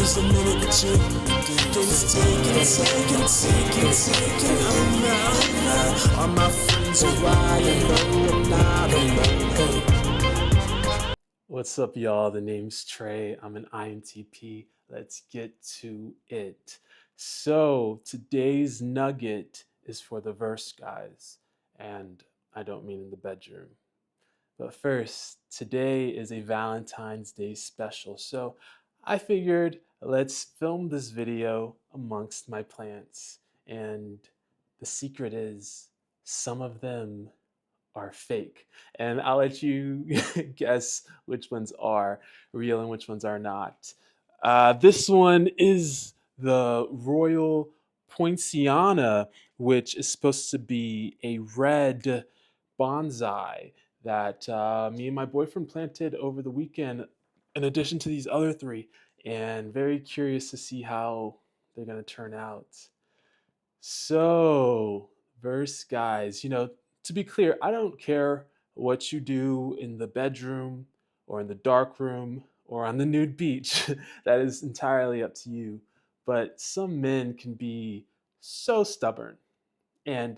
just a minute with you. Things taking over. All my friends are right, and no, I'm not alone. What's up, y'all? The name's Trey. I'm an INTP. Let's get to it. So, today's nugget is for the verse guys, and I don't mean in the bedroom. But first, today is a Valentine's Day special, so I figured let's film this video amongst my plants. And the secret is some of them are fake. And I'll let you guess which ones are real and which ones are not. This one is the Royal Poinciana, which is supposed to be a red bonsai that me and my boyfriend planted over the weekend, in addition to these other three. And very curious to see how they're going to turn out. So, verse guys, to be clear, I don't care what you do in the bedroom or in the dark room or on the nude beach. That is entirely up to you. But some men can be so stubborn. And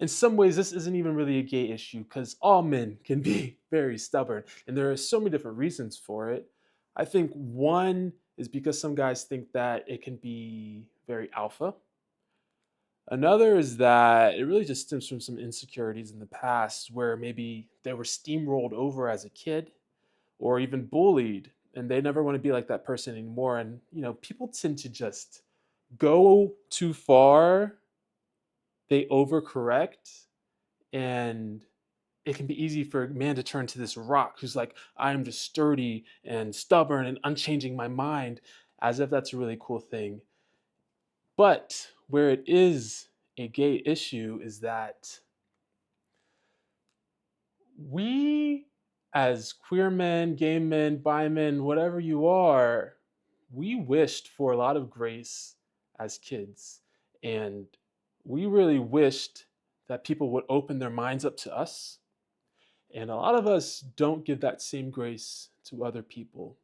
in some ways, this isn't even really a gay issue because all men can be very stubborn. And there are so many different reasons for it. I think one is because some guys think that it can be very alpha. Another is that it really just stems from some insecurities in the past where maybe they were steamrolled over as a kid or even bullied, and they never want to be like that person anymore. And, people tend to just go too far, they overcorrect, and it can be easy for a man to turn to this rock who's like, I am just sturdy and stubborn and unchanging my mind, as if that's a really cool thing. But where it is a gay issue is that we, as queer men, gay men, bi men, whatever you are, we wished for a lot of grace as kids. And we really wished that people would open their minds up to us. And a lot of us don't give that same grace to other people,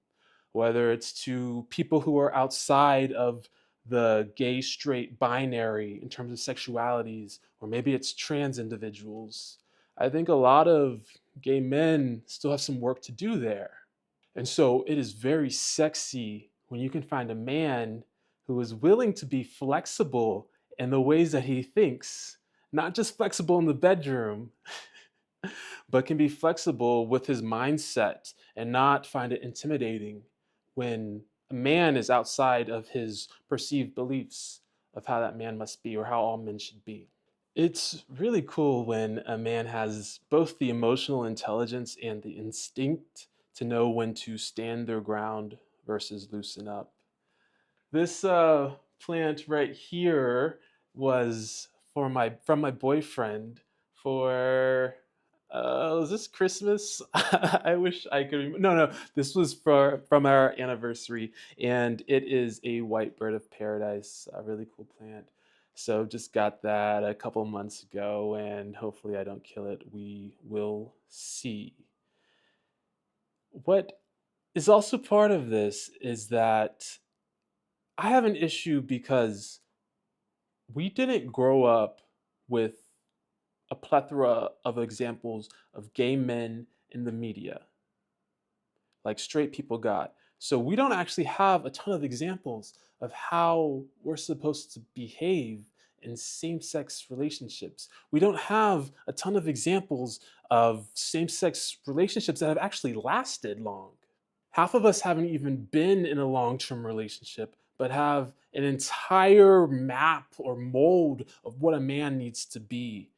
whether it's to people who are outside of the gay, straight binary in terms of sexualities, or maybe it's trans individuals. I think a lot of gay men still have some work to do there. And so it is very sexy when you can find a man who is willing to be flexible in the ways that he thinks, not just flexible in the bedroom, but can be flexible with his mindset and not find it intimidating when a man is outside of his perceived beliefs of how that man must be or how all men should be. It's really cool when a man has both the emotional intelligence and the instinct to know when to stand their ground versus loosen up. This plant right here was from my boyfriend for was this Christmas? I wish I could remember. No, this was from our anniversary, and it is a white bird of paradise, a really cool plant. So just got that a couple months ago, and hopefully I don't kill it. We will see. What is also part of this is that I have an issue because we didn't grow up with a plethora of examples of gay men in the media like straight people got. So we don't actually have a ton of examples of how we're supposed to behave in same sex relationships. We don't have a ton of examples of same sex relationships that have actually lasted long. Half of us haven't even been in a long term relationship, but have an entire map or mold of what a man needs to be.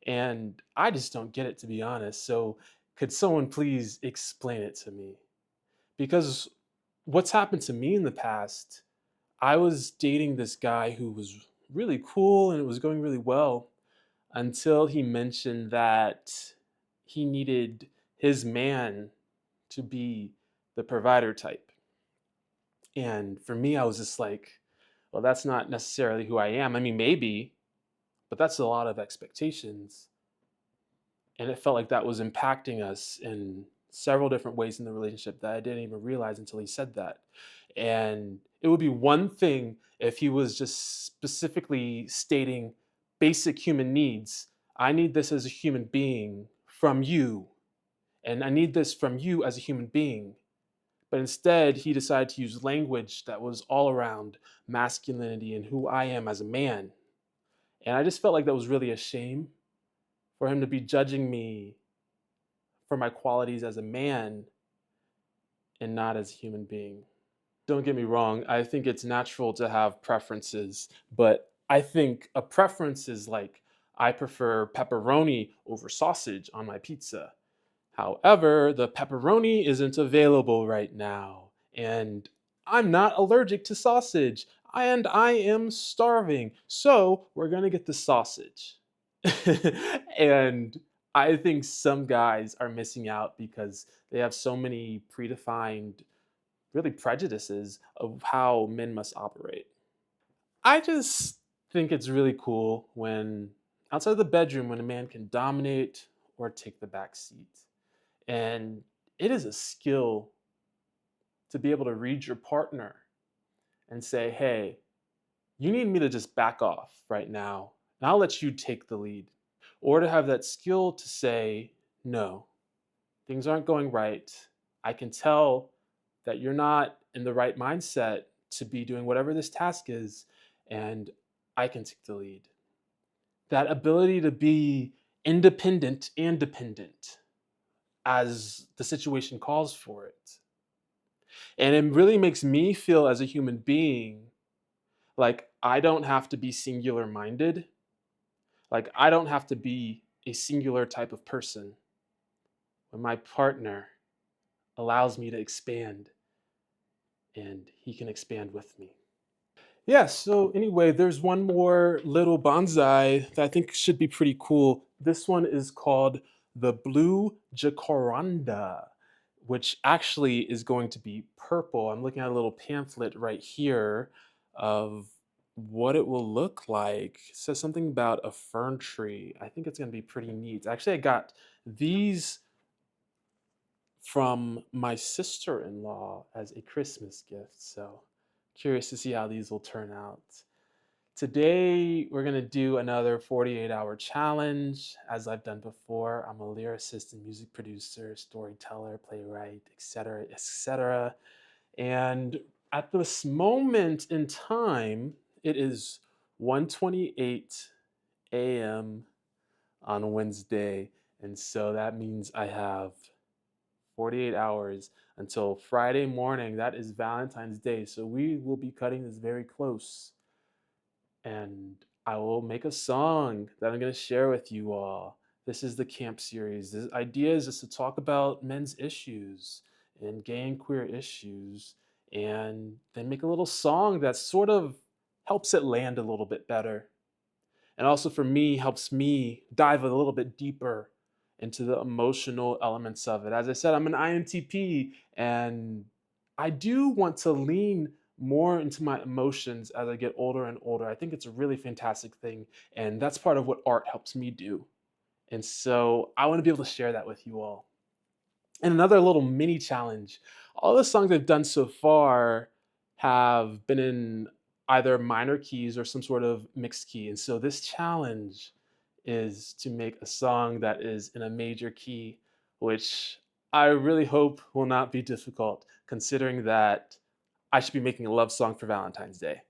And I just don't get it, to be honest. So, could someone please explain it to me? Because what's happened to me in the past, I was dating this guy who was really cool and it was going really well until he mentioned that he needed his man to be the provider type. And for me, I was just like, well, that's not necessarily who I am. I mean, maybe, but that's a lot of expectations. And it felt like that was impacting us in several different ways in the relationship that I didn't even realize until he said that. And it would be one thing if he was just specifically stating basic human needs. I need this as a human being from you, and I need this from you as a human being. But instead, he decided to use language that was all around masculinity and who I am as a man. And I just felt like that was really a shame for him to be judging me for my qualities as a man and not as a human being. Don't get me wrong, I think it's natural to have preferences, but I think a preference is like I prefer pepperoni over sausage on my pizza. However, the pepperoni isn't available right now, and I'm not allergic to sausage, and I am starving. So we're gonna get the sausage. And I think some guys are missing out because they have so many predefined, really prejudices of how men must operate. I just think it's really cool when outside the bedroom when a man can dominate or take the back seat. And it is a skill to be able to read your partner and say, hey, you need me to just back off right now, and I'll let you take the lead. Or to have that skill to say, no, things aren't going right. I can tell that you're not in the right mindset to be doing whatever this task is, and I can take the lead. That ability to be independent and dependent as the situation calls for it. And it really makes me feel as a human being like I don't have to be singular minded. Like I don't have to be a singular type of person when my partner allows me to expand and he can expand with me. Yeah, so anyway, there's one more little bonsai that I think should be pretty cool. This one is called the Blue Jacaranda, which actually is going to be purple. I'm looking at a little pamphlet right here of what it will look like. It says something about a fern tree. I think it's going to be pretty neat. Actually, I got these from my sister-in-law as a Christmas gift. So curious to see how these will turn out. Today, we're going to do another 48-hour challenge. As I've done before, I'm a lyricist and music producer, storyteller, playwright, etc., etc. And at this moment in time, it is 1:28 a.m. on Wednesday. And so that means I have 48 hours until Friday morning. That is Valentine's Day. So we will be cutting this very close. And I will make a song that I'm going to share with you all. This is the camp series. The idea is just to talk about men's issues and gay and queer issues, and then make a little song that sort of helps it land a little bit better. And also for me, helps me dive a little bit deeper into the emotional elements of it. As I said, I'm an INTP, and I do want to lean more into my emotions as I get older and older. I think it's a really fantastic thing, and that's part of what art helps me do. And so I want to be able to share that with you all. And another little mini challenge. All the songs I've done so far have been in either minor keys or some sort of mixed key. And so this challenge is to make a song that is in a major key, which I really hope will not be difficult, considering that I should be making a love song for Valentine's Day.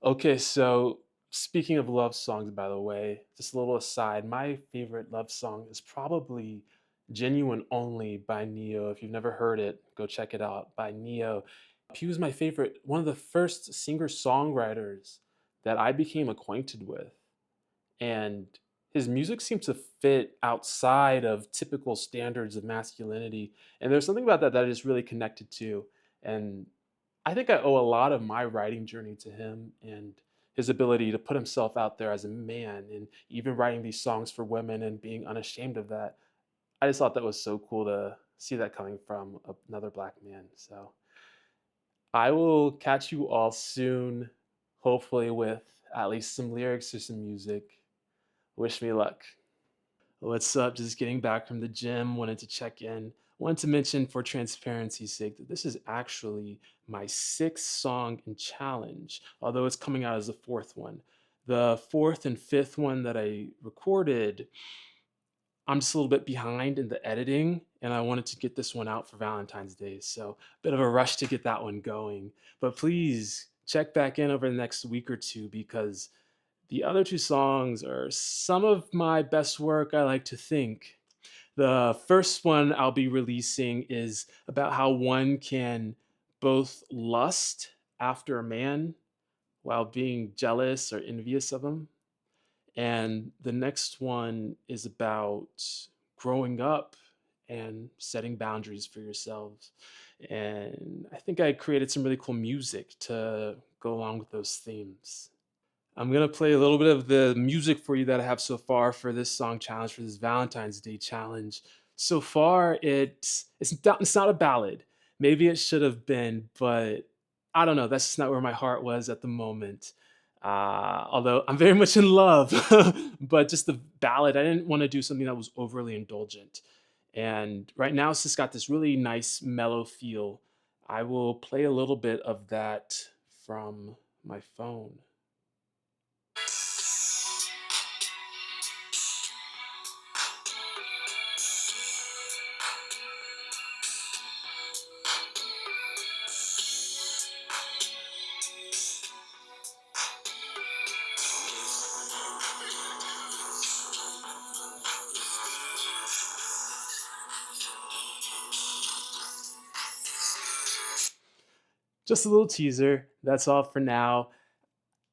Okay, so speaking of love songs, by the way, just a little aside, my favorite love song is probably Genuine Only by Neo. If you've never heard it, go check it out by Neo. He was my favorite, one of the first singer songwriters that I became acquainted with. And his music seemed to fit outside of typical standards of masculinity. And there's something about that that I just really connected to. And I think I owe a lot of my writing journey to him and his ability to put himself out there as a man and even writing these songs for women and being unashamed of that. I just thought that was so cool to see that coming from another black man. So I will catch you all soon, hopefully with at least some lyrics or some music. Wish me luck. What's up? Just getting back from the gym. Wanted to check in. Want to mention for transparency's sake that this is actually my sixth song in challenge, although it's coming out as the fourth one. The fourth and fifth one that I recorded, I'm just a little bit behind in the editing, and I wanted to get this one out for Valentine's Day. So, a bit of a rush to get that one going. But please check back in over the next week or two because the other two songs are some of my best work, I like to think. The first one I'll be releasing is about how one can both lust after a man while being jealous or envious of him. And the next one is about growing up and setting boundaries for yourselves. And I think I created some really cool music to go along with those themes. I'm gonna play a little bit of the music for you that I have so far for this song challenge, for this Valentine's Day challenge. So far, it's not a ballad. Maybe it should have been, but I don't know. That's just not where my heart was at the moment. Although I'm very much in love, but just the ballad, I didn't want to do something that was overly indulgent. And right now, it's just got this really nice mellow feel. I will play a little bit of that from my phone. Just a little teaser. That's all for now.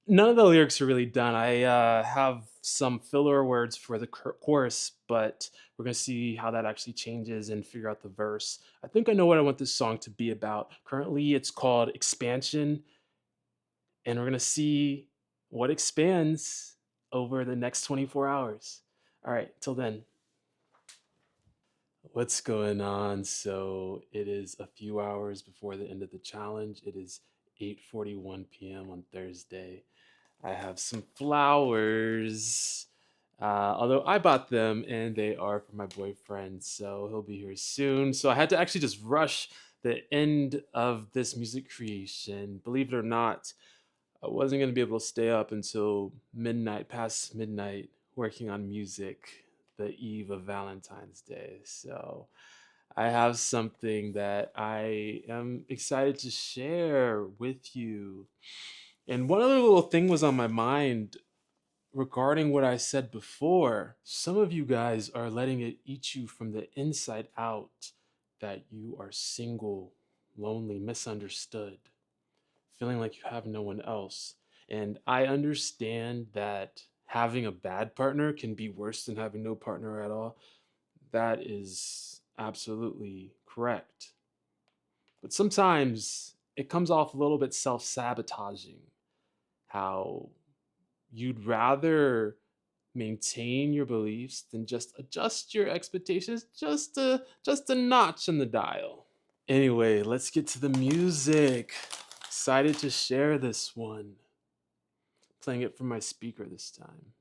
None of the lyrics are really done. I have some filler words for the chorus, but we're going to see how that actually changes and figure out the verse. I think I know what I want this song to be about. Currently, it's called Expansion, and we're going to see what expands over the next 24 hours. All right, till then. What's going on? So it is a few hours before the end of the challenge. It is 8:41 p.m. on Thursday. I have some flowers, although I bought them and they are for my boyfriend, so he'll be here soon. So I had to actually just rush the end of this music creation. Believe it or not, I wasn't going to be able to stay up until midnight, past midnight, working on music the eve of Valentine's Day. So I have something that I am excited to share with you. And one other little thing was on my mind regarding what I said before. Some of you guys are letting it eat you from the inside out that you are single, lonely, misunderstood, feeling like you have no one else. And I understand that having a bad partner can be worse than having no partner at all. That is absolutely correct. But sometimes it comes off a little bit self sabotaging how you'd rather maintain your beliefs than just adjust your expectations just a notch in the dial. Anyway, let's get to the music. Excited to share this one. Playing it from my speaker this time.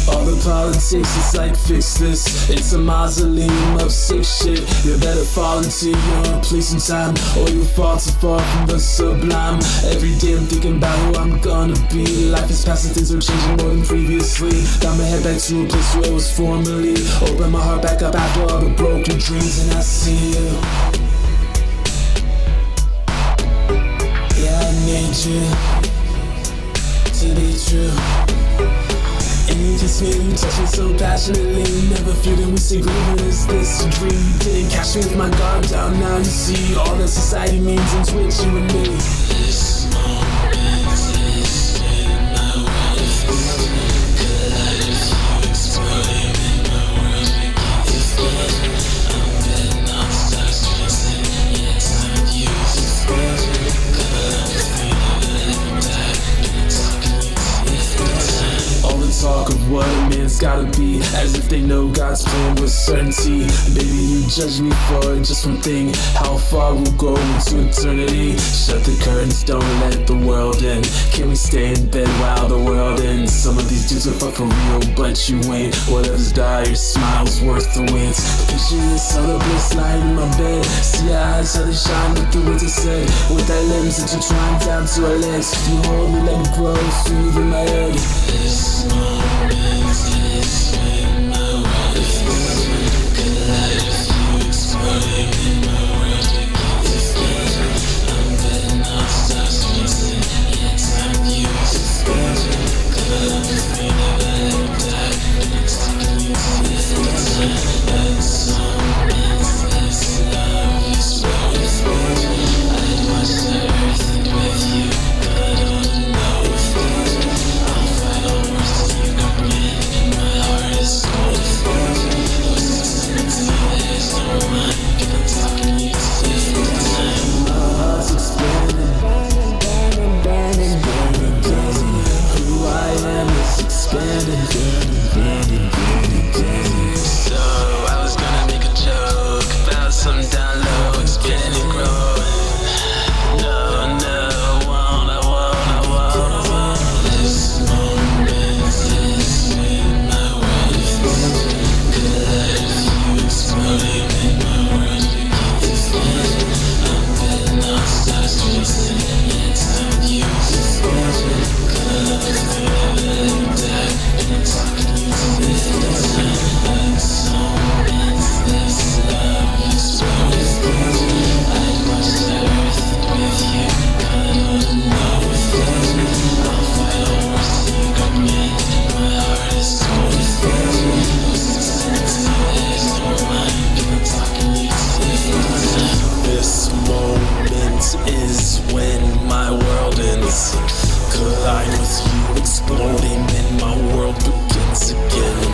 All the politics is like fix this. It's a mausoleum of sick shit. You better fall into your place in time, or you fall too far from the sublime. Every day I'm thinking about who I'm gonna be. Life is passing, things are changing more than previously. Got my head back to a place where it was formerly. Open my heart back up after all the broken dreams, and I see you. Yeah, I need you to be true. And you just made me touch me so passionately. Never feeling we say grieving, is this a dream? You didn't catch me with my guard down. Now you see all that society means and switch you and me. This moment is in my way. You exploding in my world, make it feel. I'm getting all stuck stressing. Yeah, time to use explosion. All the talk of what a man's gotta be, as if they know God's plan with certainty. Baby, you judge me for just one thing, how far we'll go into eternity. Shut the curtains, don't let the world in. Can we stay in bed while the world ends? Some of these dudes are fuck for real, but you ain't. Whatever's dire, your smile's worth the wins. Picture this other bliss lying in my bed. See your eyes, how they shine with the words I said. With that limbs intertwined down to our legs. You hold me like a bro, sweet in my head. This moment is when my world is collide with you, exploding in my world. I'm betting on stars racing, yeah, time with you is exploding. Collide with me, never let me die. Next time you see it, that song is this love is what is exploding. I'd watch the earth and with you, but I don't know if I'll fight all worse till you come in, and my heart is cold. Those listening to me, there's no mind, but I'm talking you to the time. My heart's expanding, expanding. Who I am is expanding. So I was gonna make a joke about some down low, expanding and growing. No, I won't. This moment is when my world is collide with you, exploding in my world. I'm betting on stars racing, yeah, time with you is exploding. Collide with me, never let me die, and I'm talking you to the time. Like someone's this love is what is exploding. I'd watch the earth and with you, but I don't know if I'll fight all worse till you come in, and my heart is cold. Those listening to me, there's no mind, but I'm talking you to the time. This moment is when my world ends. Collide with you, exploding, and my world begins again.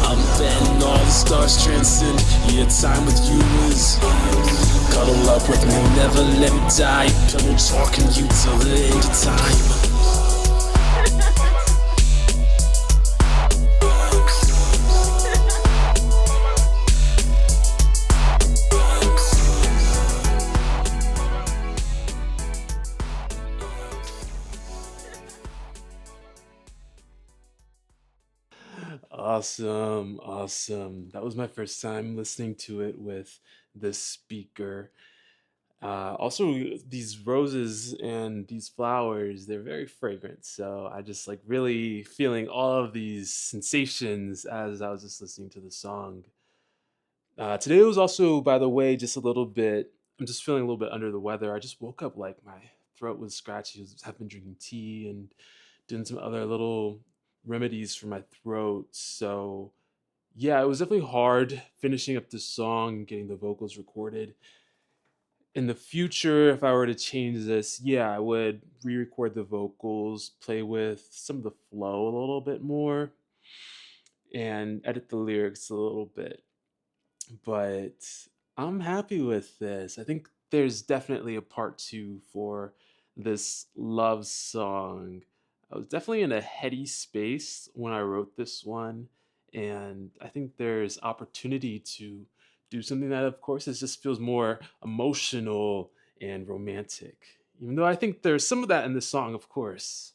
I'm betting all the stars transcend. Yeah, time with you is cuddle up with me, never let me die. Pillow talking you till the end of time. Awesome. That was my first time listening to it with this speaker. Also, these roses and these flowers, they're very fragrant. So I just like really feeling all of these sensations as I was just listening to the song. Today was also, by the way, just a little bit, I'm just feeling a little bit under the weather. I just woke up like my throat was scratchy. I've been drinking tea and doing some other little remedies for my throat. So yeah, it was definitely hard finishing up this song and getting the vocals recorded. In the future, if I were to change this, yeah, I would re-record the vocals, play with some of the flow a little bit more, and edit the lyrics a little bit. But I'm happy with this. I think there's definitely a part two for this love song. I was definitely in a heady space when I wrote this one, and I think there's opportunity to do something that, of course, just feels more emotional and romantic. Even though I think there's some of that in this song, of course.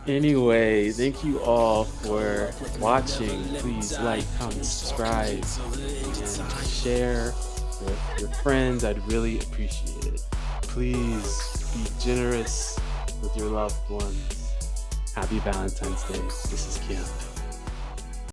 Anyway, thank you all for watching. Please like, comment, subscribe, and share with your friends. I'd really appreciate it. Please be generous with your loved ones. Happy Valentine's Day. This is Kim.